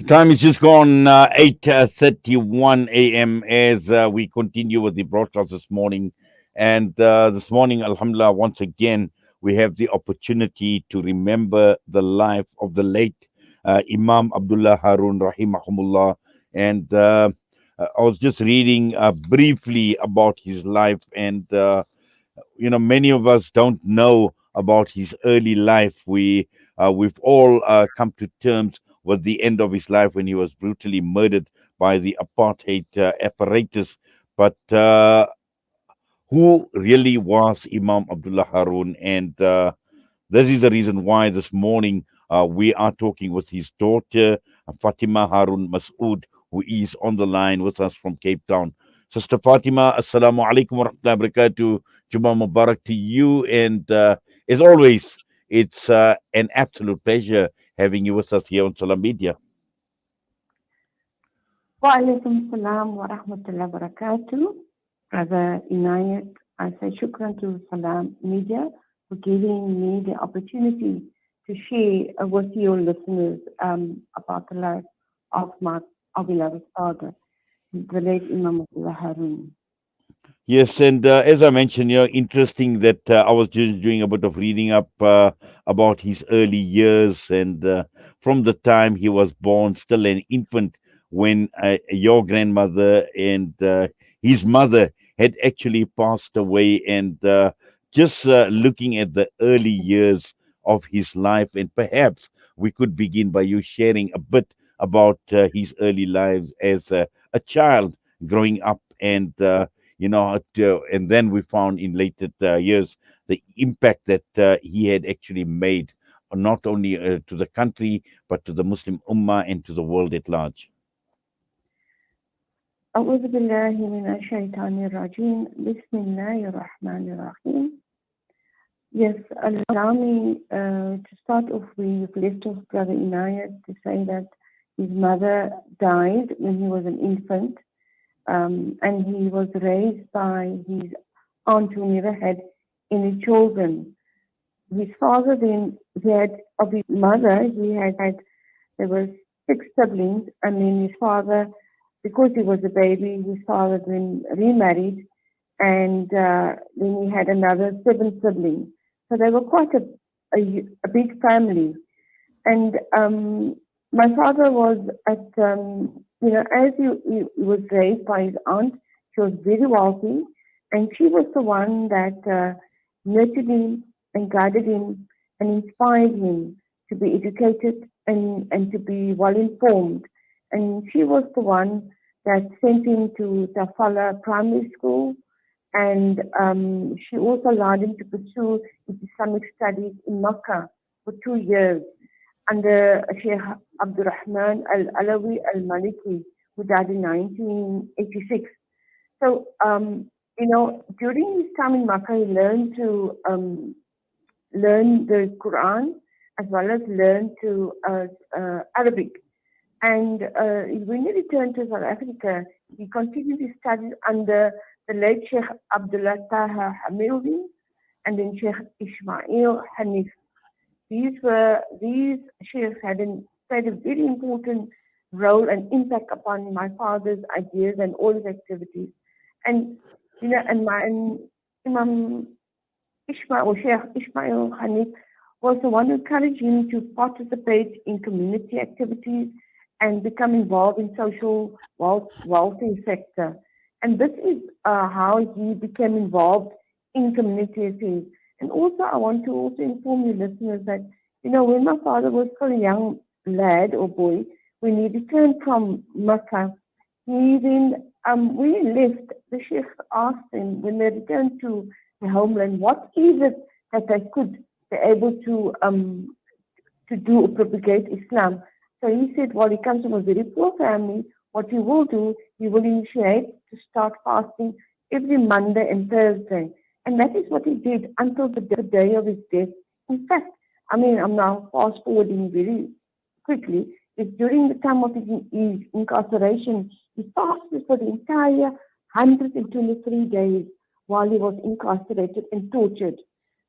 Time is just gone 8:31 a.m. as we continue with the broadcast this morning. And this morning, Alhamdulillah, once again, we have the opportunity to remember the life of the late Imam Abdullah Haron, rahimahumullah. And I was just reading briefly about his life, and many of us don't know about his early life. We've all come to terms with the end of his life when he was brutally murdered by the apartheid apparatus. But who really was Imam Abdullah Harun? And this is the reason why this morning we are talking with his daughter, Fatiema Haron-Masoet, who is on the line with us from Cape Town. Sister Fatima, Assalamu alaikum wa rahmatullahi wa barakatuh. Juma Mubarak to you. And as always, it's an absolute pleasure having you with us here on Salam Media. Wa alaikum salam wa rahmatullahi wa barakatuh. Brother Inayat, I say shukran to Salam Media for giving me the opportunity to share with your listeners about the life of our beloved father, the late Imam Abdullah Haron. Yes, and as I mentioned, interesting that I was just doing a bit of reading up about his early years, and from the time he was born, still an infant, when your grandmother and his mother had actually passed away, and just looking at the early years of his life, and perhaps we could begin by you sharing a bit about his early lives as a child growing up, and and then we found in later years the impact that he had actually made, not only to the country but to the Muslim Ummah and to the world at large. أعوذ بالله من الشيطان الرجيم بسم الله الرحمن الرحيم. Yes, allow me to start off with left off Brother Inayat to say that his mother died when he was an infant, and he was raised by his aunt who never had any children. His father then, he had, of his mother, there were 6 siblings, and then his father, because he was a baby, his father then remarried, and then he had another 7 siblings. So they were quite a big family. And my father was as he was raised by his aunt, she was very wealthy, and she was the one that nurtured him and guided him and inspired him to be educated and to be well informed. And she was the one that sent him to Tafala Primary School, and she also allowed him to pursue his Islamic studies in Makkah for 2 years under Sheikh Abdurrahman Al-Alawi Al-Maliki, who died in 1986. So, during his time in Makkah, he learned to learn the Quran as well as learn to Arabic. And when he returned to South Africa, he continued his studies under the late Sheikh Abdullah Taha Hamilvi and then Sheikh Ismail Hanif. These sheikhs played a very important role and impact upon my father's ideas and all his activities. And Imam Ismail or Sheikh Ismail Hanif was the one who encouraged him to participate in community activities and become involved in social welfare sector. And this is how he became involved in community affairs. And also, I want to also inform you listeners that, when my father was still a young lad or boy, when he returned from Makkah, he then, when he left, the sheikhs asked him, when they returned to the homeland, what is it that they could be able to do or propagate Islam? So he said, well, he comes from a very poor family. What he will do, he will initiate to start fasting every Monday and Thursday. And that is what he did until the day of his death. In fact, I'm now fast forwarding very quickly. It's during the time of his incarceration, he fasted for the entire 123 days while he was incarcerated and tortured.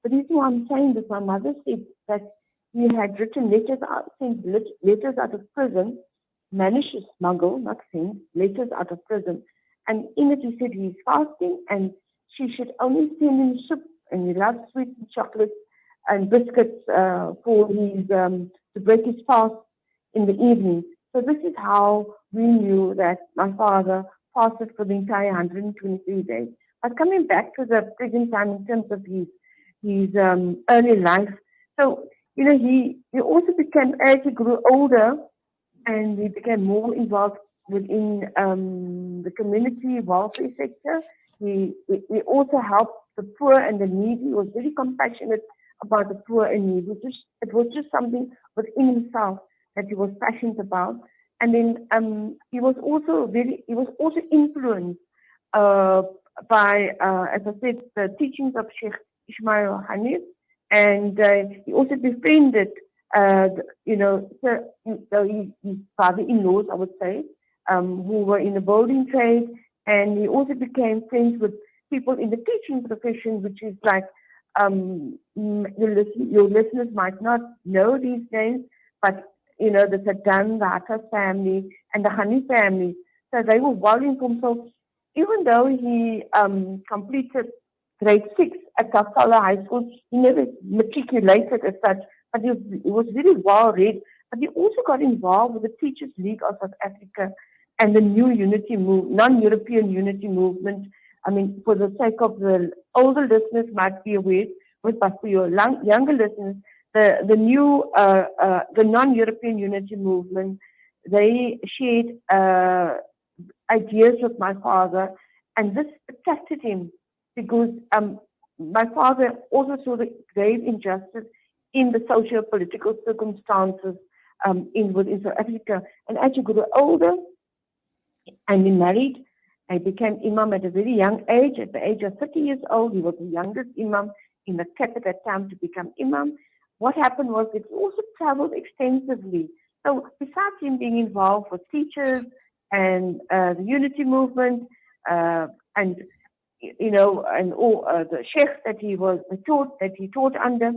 The reason why I'm saying this, my mother said that he had written letters out, sent letters out of prison managed to smuggle, not send, letters out of prison. And in it he said he's fasting and she should only send him soup, and he loves sweet chocolate and biscuits for his to break his fast in the evening. So this is how we knew that my father fasted for the entire 123 days. But coming back to the present time in terms of his early life, so he also became, as he grew older and he became more involved within the community welfare sector. We also helped the poor and the needy. He was very compassionate about the poor and needy. It was just something within himself that he was passionate about. And then he was also influenced by, as I said, the teachings of Sheikh Ismail Hanif, and he also befriended, his father-in-laws, I would say, who were in the building trade, and he also became friends with people in the teaching profession, which is like, your listeners might not know these names, but the Saddam, the Atta family, and the Hani family. So they were well informed. So even though he completed grade 6 at Kafala High School, he never matriculated as such, but he was really well read. But he also got involved with the Teachers League of South Africa and the new unity non-European unity movement. I mean, for the sake of the older listeners might be aware, but for your younger listeners, the new the non-European unity movement, they shared ideas with my father, and this attracted him because my father also saw the grave injustice in the socio-political circumstances within South Africa. And as you grew older and he married, I became Imam at a very young age. At the age of 30 years old, he was the youngest Imam in the Cape at that time to become Imam. What happened was that he also traveled extensively. So besides him being involved with teachers and the unity movement, and all the sheikhs that he taught under,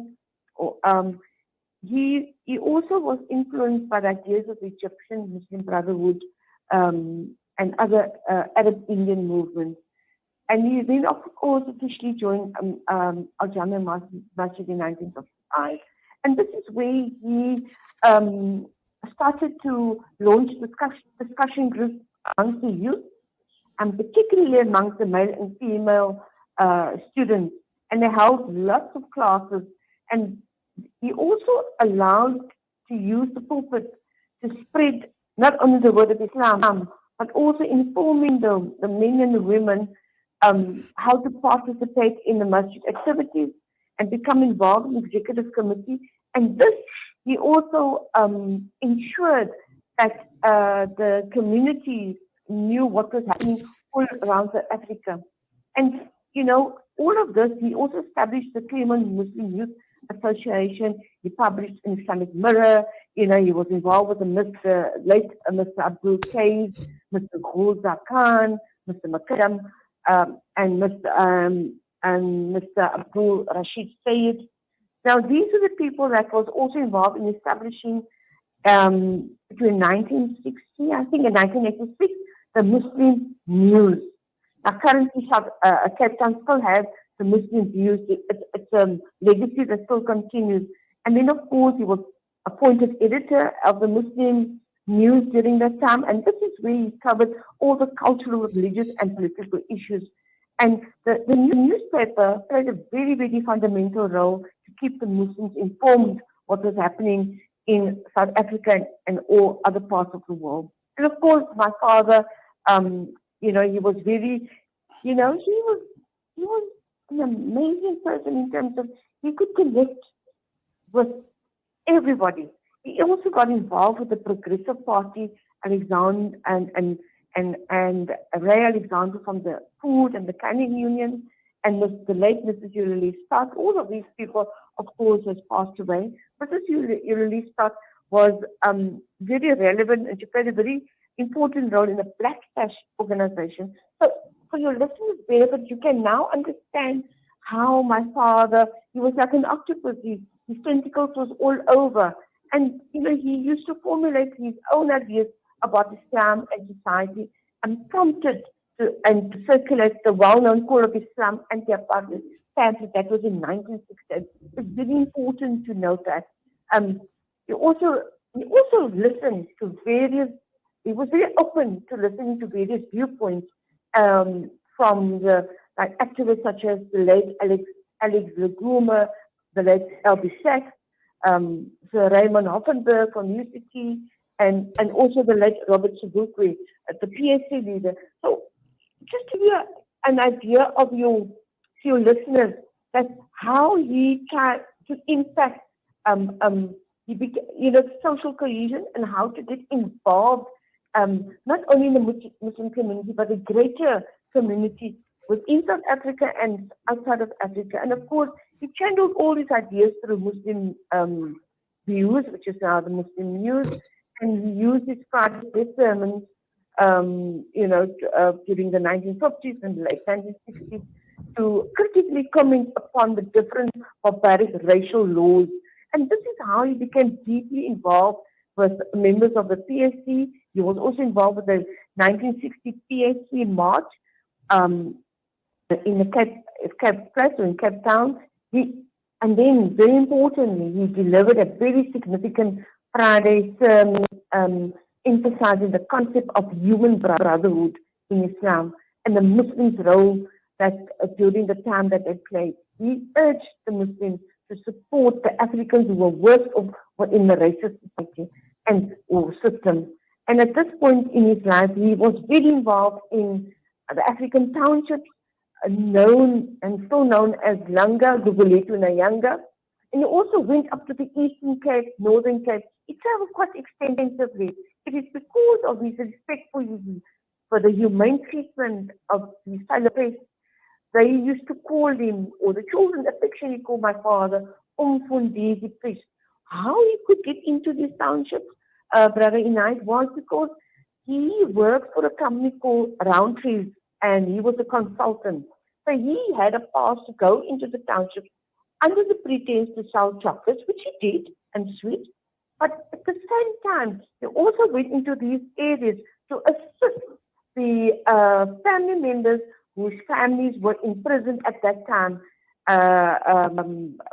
he also was influenced by the ideas of the Egyptian Muslim Brotherhood and other Arab Indian movements. And he then, of course, officially joined Al Jamia Masjid in 1955. And this is where he started to launch discussion groups amongst the youth, and particularly amongst the male and female students. And they held lots of classes. And he also allowed to use the pulpit to spread not only the word of Islam, but also informing the men and the women how to participate in the masjid activities and become involved in the executive committee. And this, he also ensured that the community knew what was happening all around South Africa. And, all of this, he also established the Clermont Muslim Youth Association. He published an Islamic Mirror. He was involved with the late Mr. Abdul Kays, Mr. Ghulza Khan, Mr. Makadam, and Mr. Abdul Rashid Sayed. Now, these are the people that was also involved in establishing between 1960, I think, and 1986, the Muslim News. Now, currently, Cape Town still has the Muslim News. It's a legacy that still continues. And then, of course, he was appointed editor of the Muslim News during that time. And this is where he covered all the cultural, religious, and political issues. And the newspaper played a very, very fundamental role to keep the Muslims informed what was happening in South Africa and all other parts of the world. And of course, my father, he was very, he was an amazing person in terms of he could connect with everybody. He also got involved with the Progressive Party, Alexander and Ray Alexander from the Food and the Canning Union, and the late Mrs. Eulalie Stark. All of these people, of course, has passed away. Mrs. Eulalie Stark was very relevant, and she played a very important role in the Black Sash organization. So for your listeners' benefit, you can now understand how my father, he was like an octopus. His tentacles was all over. And, he used to formulate his own ideas about Islam and society, and prompted to circulate the well-known Call of Islam anti-apartheid pamphlet that was in 1960. It's very important to note that. Um, he also listened to various. He was very open to listening to various viewpoints from the activists such as the late Alex Legume, the late L.B. Sachs, Sir Raymond Hoffenberg from UCT, and also the late Robert Sobukwe, the PSC leader. So just to give you an idea of your listeners, that how he tried to impact social cohesion and how to get involved not only in the Muslim community but the greater community within South Africa and outside of Africa. And of course, he channeled all these ideas through Muslim views, which is now the Muslim News, and he used his Friday sermons, during the 1950s and the late 1960s to critically comment upon the different barbaric racial laws. And this is how he became deeply involved with members of the PSC. He was also involved with the 1960 PSC march in the Cape Place or in Cape Town. And then, very importantly, he delivered a very significant Friday sermon emphasizing the concept of human brotherhood in Islam and the Muslims' role that during the time that they played. He urged the Muslims to support the Africans who were worst off in the racist society or system. And at this point in his life, he was very involved in the African townships, known and still known as Langa, Guguletu, Nyanga. And he also went up to the Eastern Cape, Northern Cape. He traveled quite extensively. It is because of his respect for the humane treatment of his fellow peasants. They used to call him, or the children affectionately called my father, Umfundisi priest. How he could get into these townships, Brother Inayat, was because he worked for a company called Roundtrees, and he was a consultant. So he had a pass to go into the townships under the pretense to sell chocolates, which he did, and sweets. But at the same time, he also went into these areas to assist the family members whose families were in prison at that time,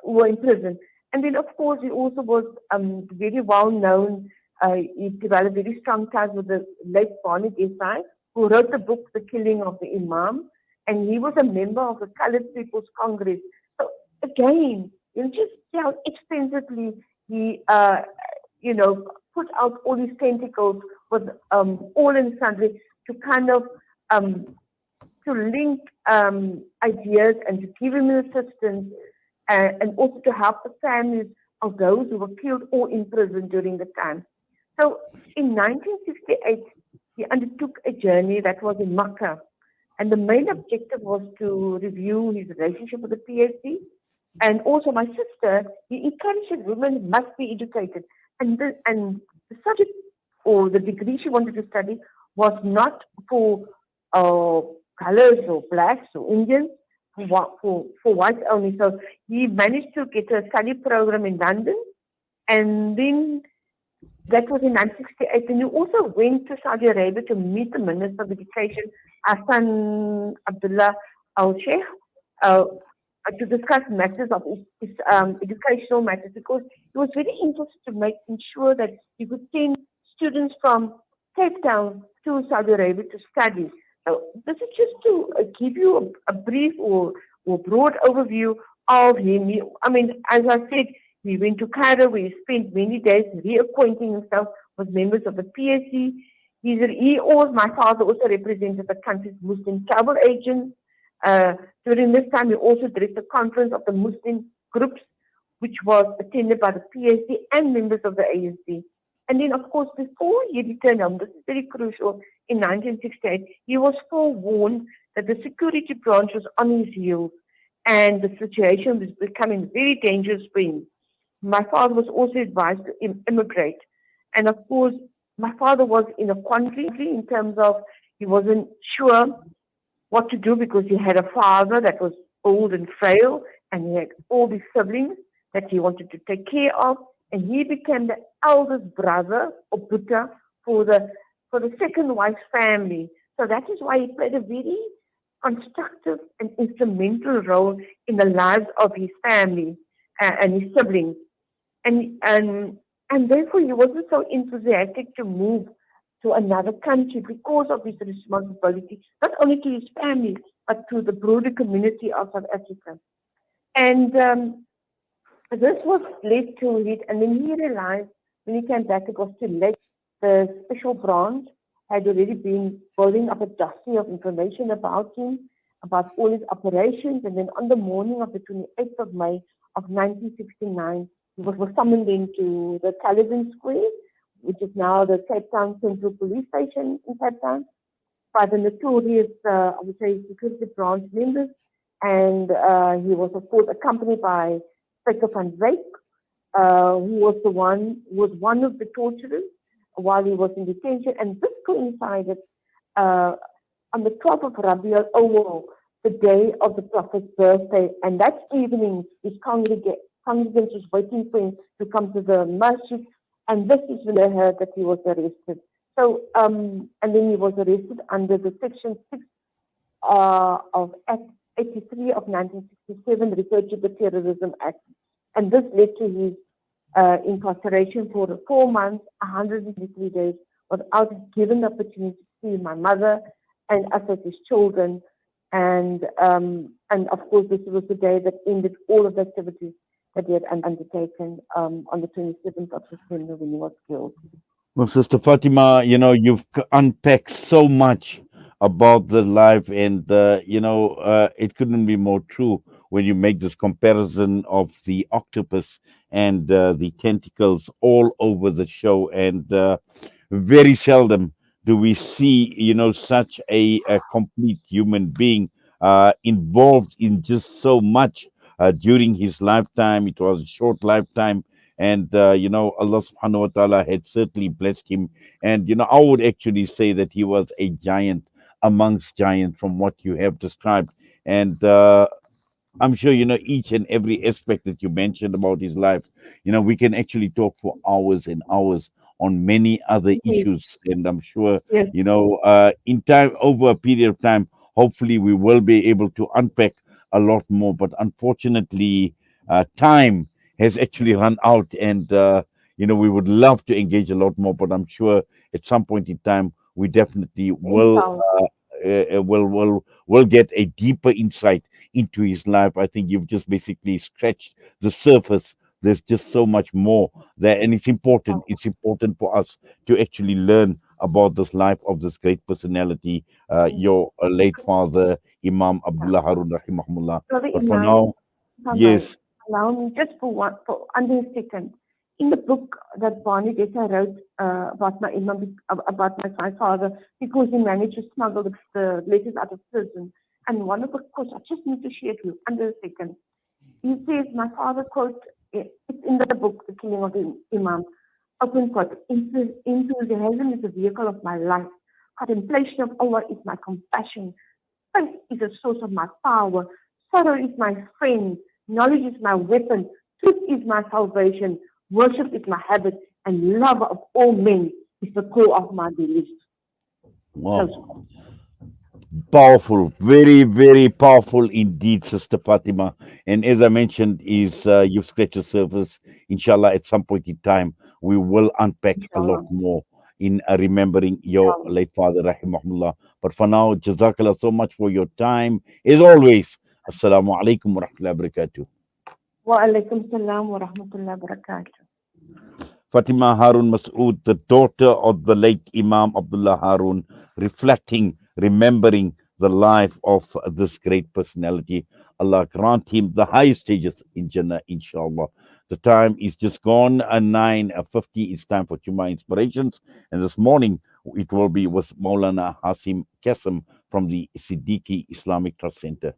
were in prison. And then, of course, he also was very well known. He developed very strong ties with the late Barney Desai, who wrote the book, The Killing of the Imam. And he was a member of the Colored People's Congress. So, again, just how extensively he, put out all these tentacles with all in sundry to kind of to link ideas and to give him assistance and also to help the families of those who were killed or in prison during the time. So in 1968, he undertook a journey that was in Makkah. And the main objective was to review his relationship with the PSC. And also my sister, he encouraged that women must be educated. And the subject or the degree she wanted to study was not for colors or blacks or Indians, for whites only. So he managed to get a study program in London, and then that was in 1968. And he also went to Saudi Arabia to meet the Minister of Education, Imam Abdullah Haron, to discuss matters of educational matters, because he was very interested to ensure that he could send students from Cape Town to Saudi Arabia to study. So this is just to give you a brief or broad overview of him. As I said, he went to Cairo, where he spent many days reacquainting himself with members of the PSC. My father also represented the country's Muslim travel agents. During this time, he also directed the conference of the Muslim groups, which was attended by the PSC and members of the ANC. And then, of course, before he returned home, this is very crucial, in 1968, he was forewarned that the security branch was on his heels and the situation was becoming very dangerous for him. My father was also advised to immigrate. And, of course, my father was in a quandary in terms of he wasn't sure what to do, because he had a father that was old and frail, and he had all these siblings that he wanted to take care of. And he became the eldest brother or Buddha for the for the second wife's family. So that is why he played a very constructive and instrumental role in the lives of his family and his siblings. And, and, and therefore he wasn't so enthusiastic to move to another country because of his responsibility, not only to his family, but to the broader community of South Africa. And this was led to it, and then he realized when he came back it was too late. The special branch had already been building up a dossier of information about him, about all his operations, and then on the morning of the 28th of May of 1969, he was summoned into the Calvin Square, which is now the Cape Town Central Police Station in Cape Town, by the notorious, I would say, security branch members. And he was, of course, accompanied by Inspector van Wyk, who was one of the torturers while he was in detention. And this coincided on the 12th of Rabi al-Awwal, the day of the Prophet's birthday. And that evening, his congregants was waiting for him to come to the masjid. And this is when they heard that he was arrested. So, and then he was arrested under the Section 6 of Act 83 of 1967, referred to the Terrorism Act. And this led to his incarceration for 4 months, 103 days, without given the opportunity to see my mother and us as his children. And of course, this was the day that ended all of the activities that he had undertaken on the 27th of September when he was killed. Well, Sister Fatima, you've unpacked so much about the life, and it couldn't be more true when you make this comparison of the octopus and the tentacles all over the show. And very seldom do we see, such a complete human being involved in just so much during his lifetime. It was a short lifetime, and Allah subhanahu wa ta'ala had certainly blessed him. And I would actually say that he was a giant amongst giants from what you have described. And I'm sure each and every aspect that you mentioned about his life. We can actually talk for hours and hours on many other Yes, issues, and I'm sure yes, in time, over a period of time, hopefully we will be able to unpack a lot more. But unfortunately, time has actually run out, and we would love to engage a lot more. But I'm sure at some point in time we definitely inshallah. will get a deeper insight into his life. I think you've just basically scratched the surface. There's just so much more there, and it's important. It's important for us to actually learn about this life of this great personality, your late father, Imam Yeah. Abdullah Haron, rahimahullah. Brother But for Imam, now, if I may, yes, allow me just for under a second. In the book that Barney Dessa wrote about my Imam, about my father, because he managed to smuggle the letters out of prison. And one of the quotes, I just need to share it with you under a second. He says, my father, quote, it's in the book, The Killing of the Imam, open quote, enthusiasm is the vehicle of my life. Contemplation of Allah is my compassion. Faith is the source of my power. Sorrow is my friend. Knowledge is my weapon. Truth is my salvation. Worship is my habit. And love of all men is the core of my belief. Close wow. quote. Powerful, very, very powerful indeed, Sister Fatima. And as I mentioned, is you've scratched the surface. Inshallah, at some point in time, we will unpack a lot Inshallah. more in remembering your Inshallah. late father, rahimahullah. But for now, Jazakallah so much for your time. As always, Assalamu alaikum wa rahmatullahi wa barakatuh. Wa alaikum salam wa rahmatullahi wa barakatuh. Fatima Haron-Masoet, the daughter of the late Imam Abdullah Haron, reflecting, remembering the life of this great personality. Allah grant him the highest stages in Jannah, inshallah. The time is just gone, 9:50. It's time for Juma Inspirations. And this morning, it will be with Maulana Hasim Kasem from the Siddiqui Islamic Trust Center.